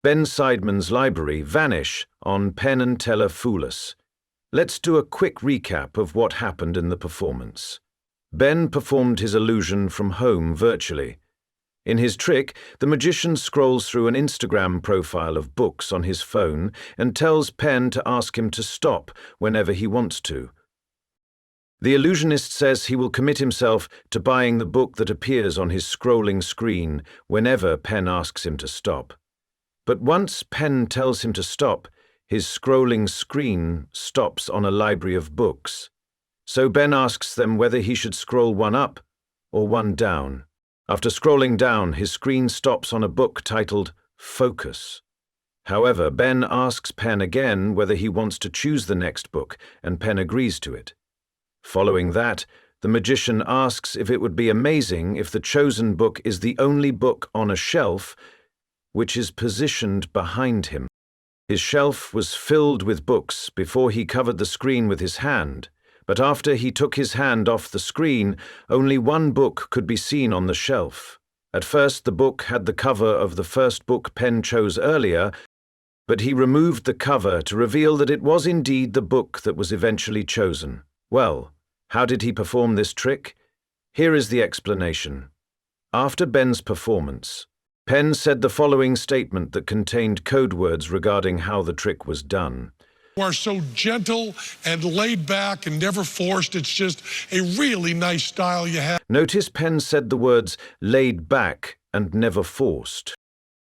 Ben Seidman's library, Vanish, on Penn and Teller Fool Us. Let's do a quick recap of what happened in the performance. Ben performed his illusion from home virtually. In his trick, the magician scrolls through an Instagram profile of books on his phone and tells Penn to ask him to stop whenever he wants to. The illusionist says he will commit himself to buying the book that appears on his scrolling screen whenever Penn asks him to stop. But once Penn tells him to stop, his scrolling screen stops on a library of books. So Ben asks them whether he should scroll one up or one down. After scrolling down, his screen stops on a book titled Focus. However, Ben asks Penn again whether he wants to choose the next book, and Penn agrees to it. Following that, the magician asks if it would be amazing if the chosen book is the only book on a shelf which is positioned behind him. His shelf was filled with books before he covered the screen with his hand, but after he took his hand off the screen, only one book could be seen on the shelf. At first, the book had the cover of the first book Penn chose earlier, but he removed the cover to reveal that it was indeed the book that was eventually chosen. Well, how did he perform this trick? Here is the explanation. After Ben's performance, Penn said the following statement that contained code words regarding how the trick was done. You are so gentle and laid back and never forced. It's just a really nice style you have. Notice Penn said the words laid back and never forced.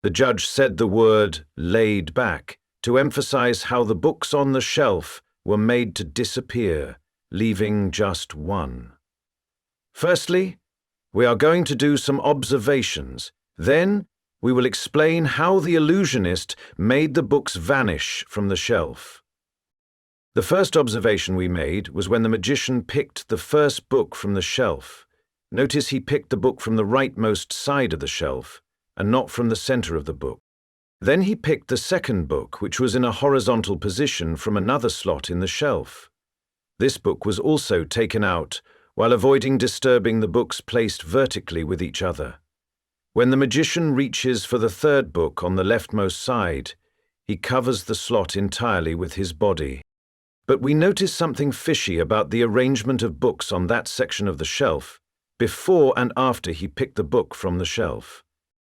The judge said the word laid back to emphasize how the books on the shelf were made to disappear, leaving just one. Firstly, we are going to do some observations. Then, we will explain how the illusionist made the books vanish from the shelf. The first observation we made was when the magician picked the first book from the shelf. Notice he picked the book from the rightmost side of the shelf, and not from the center of the book. Then he picked the second book, which was in a horizontal position from another slot in the shelf. This book was also taken out, while avoiding disturbing the books placed vertically with each other. When the magician reaches for the third book on the leftmost side, he covers the slot entirely with his body. But we notice something fishy about the arrangement of books on that section of the shelf before and after he picked the book from the shelf.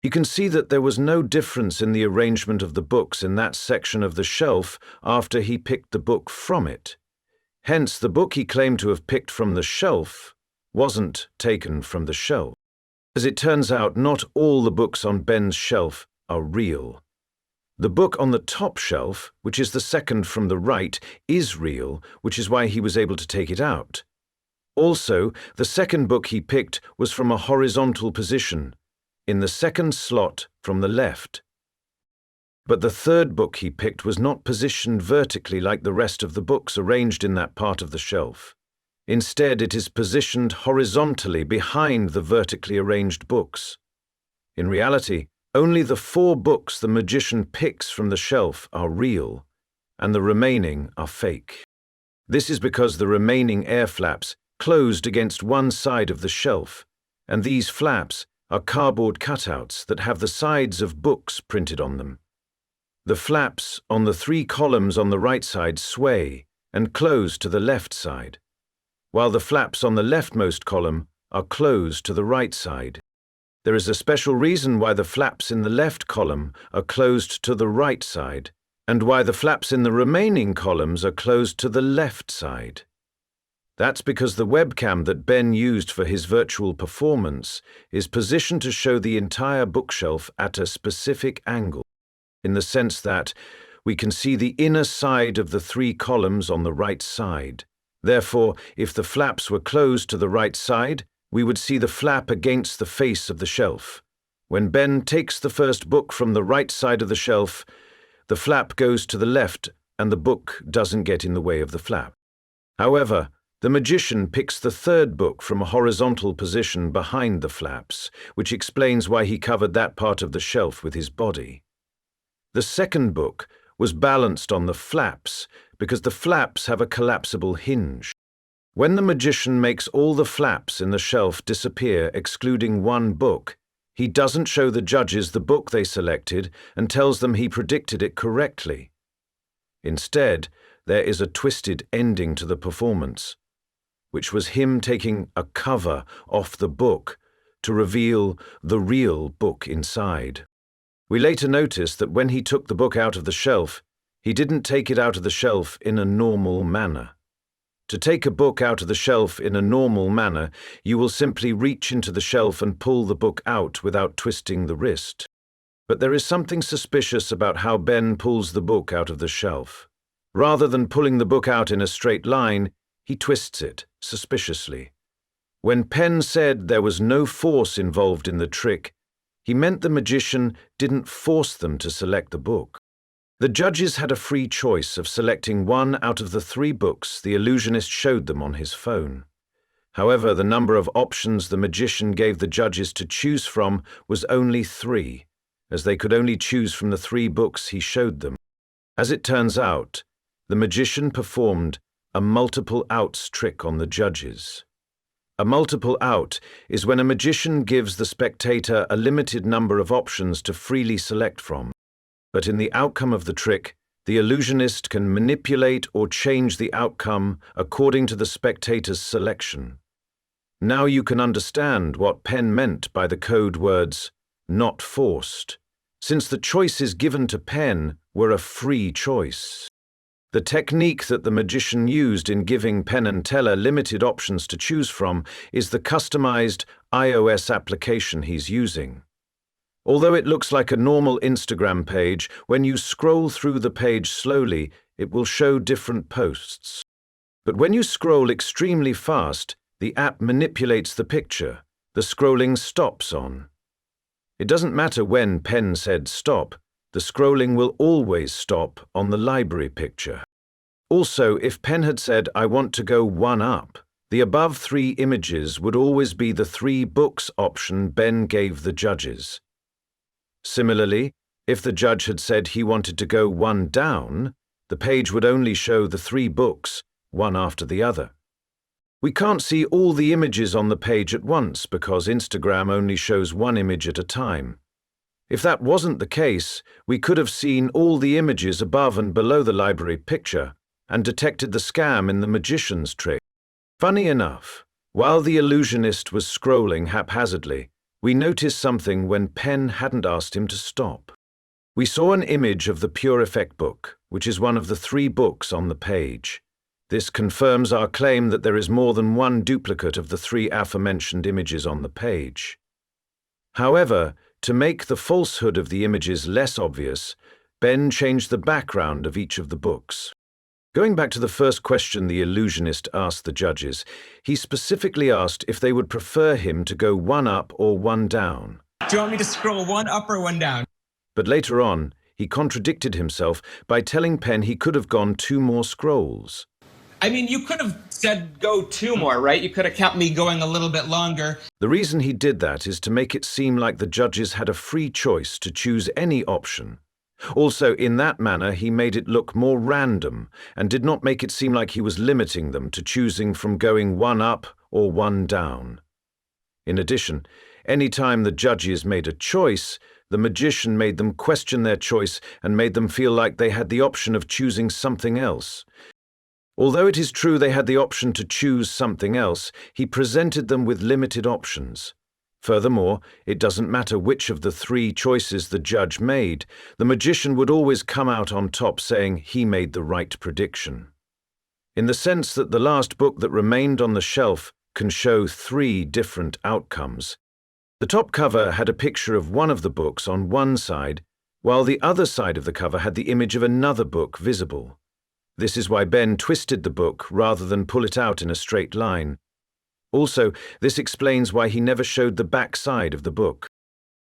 You can see that there was no difference in the arrangement of the books in that section of the shelf after he picked the book from it. Hence, the book he claimed to have picked from the shelf wasn't taken from the shelf. As it turns out, not all the books on Ben's shelf are real. The book on the top shelf, which is the second from the right, is real, which is why he was able to take it out. Also, the second book he picked was from a horizontal position, in the second slot from the left. But the third book he picked was not positioned vertically like the rest of the books arranged in that part of the shelf. Instead, it is positioned horizontally behind the vertically arranged books. In reality, only the 4 books the magician picks from the shelf are real, and the remaining are fake. This is because the remaining air flaps closed against one side of the shelf, and these flaps are cardboard cutouts that have the sides of books printed on them. The flaps on the 3 columns on the right side sway and close to the left side, while the flaps on the leftmost column are closed to the right side. There is a special reason why the flaps in the left column are closed to the right side, and why the flaps in the remaining columns are closed to the left side. That's because the webcam that Ben used for his virtual performance is positioned to show the entire bookshelf at a specific angle, in the sense that we can see the inner side of the 3 columns on the right side. Therefore, if the flaps were closed to the right side, we would see the flap against the face of the shelf. When Ben takes the first book from the right side of the shelf, the flap goes to the left and the book doesn't get in the way of the flap. However, the magician picks the third book from a horizontal position behind the flaps, which explains why he covered that part of the shelf with his body. The second book was balanced on the flaps because the flaps have a collapsible hinge. When the magician makes all the flaps in the shelf disappear excluding one book, He doesn't show the judges the book they selected and tells them he predicted it correctly. Instead, there is a twisted ending to the performance, which was him taking a cover off the book to reveal the real book inside. We later noticed that when he took the book out of the shelf, he didn't take it out of the shelf in a normal manner. To take a book out of the shelf in a normal manner, you will simply reach into the shelf and pull the book out without twisting the wrist. But there is something suspicious about how Ben pulls the book out of the shelf. Rather than pulling the book out in a straight line, he twists it suspiciously. When Penn said there was no force involved in the trick, he meant the magician didn't force them to select the book. The judges had a free choice of selecting one out of the 3 books the illusionist showed them on his phone. However, the number of options the magician gave the judges to choose from was only 3, as they could only choose from the 3 books he showed them. As it turns out, the magician performed a multiple outs trick on the judges. A multiple out is when a magician gives the spectator a limited number of options to freely select from. But in the outcome of the trick, the illusionist can manipulate or change the outcome according to the spectator's selection. Now you can understand what Penn meant by the code words, "not forced," since the choices given to Penn were a free choice. The technique that the magician used in giving Penn and Teller limited options to choose from is the customized iOS application he's using. Although it looks like a normal Instagram page, when you scroll through the page slowly, it will show different posts. But when you scroll extremely fast, the app manipulates the picture. The scrolling stops on. It doesn't matter when Penn said stop, the scrolling will always stop on the library picture. Also, if Penn had said, "I want to go 1 up," the above 3 images would always be the 3 books option Ben gave the judges. Similarly, if the judge had said he wanted to go 1 down, the page would only show the 3 books, one after the other. We can't see all the images on the page at once because Instagram only shows 1 image at a time. If that wasn't the case, we could have seen all the images above and below the library picture and detected the scam in the magician's trick. Funny enough, while the illusionist was scrolling haphazardly, we noticed something when Penn hadn't asked him to stop. We saw an image of the Pure Effect book, which is one of the 3 books on the page. This confirms our claim that there is more than 1 duplicate of the 3 aforementioned images on the page. However, to make the falsehood of the images less obvious, Ben changed the background of each of the books. Going back to the first question the illusionist asked the judges, he specifically asked if they would prefer him to go 1 up or 1 down. Do you want me to scroll 1 up or 1 down? But later on, he contradicted himself by telling Penn he could have gone 2 more scrolls. I mean, you could have said go 2 more, right? You could have kept me going a little bit longer. The reason he did that is to make it seem like the judges had a free choice to choose any option. Also, in that manner, he made it look more random and did not make it seem like he was limiting them to choosing from going 1 up or 1 down. In addition, any time the judges made a choice, the magician made them question their choice and made them feel like they had the option of choosing something else. Although it is true they had the option to choose something else, he presented them with limited options. Furthermore, it doesn't matter which of the 3 choices the judge made, the magician would always come out on top saying he made the right prediction. In the sense that the last book that remained on the shelf can show 3 different outcomes. The top cover had a picture of one of the books on one side, while the other side of the cover had the image of another book visible. This is why Ben twisted the book rather than pull it out in a straight line. Also, this explains why he never showed the back side of the book.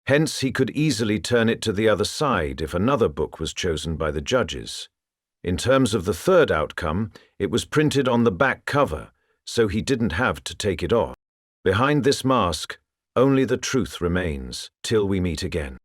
Hence, he could easily turn it to the other side if another book was chosen by the judges. In terms of the third outcome, it was printed on the back cover, so he didn't have to take it off. Behind this mask, only the truth remains, till we meet again.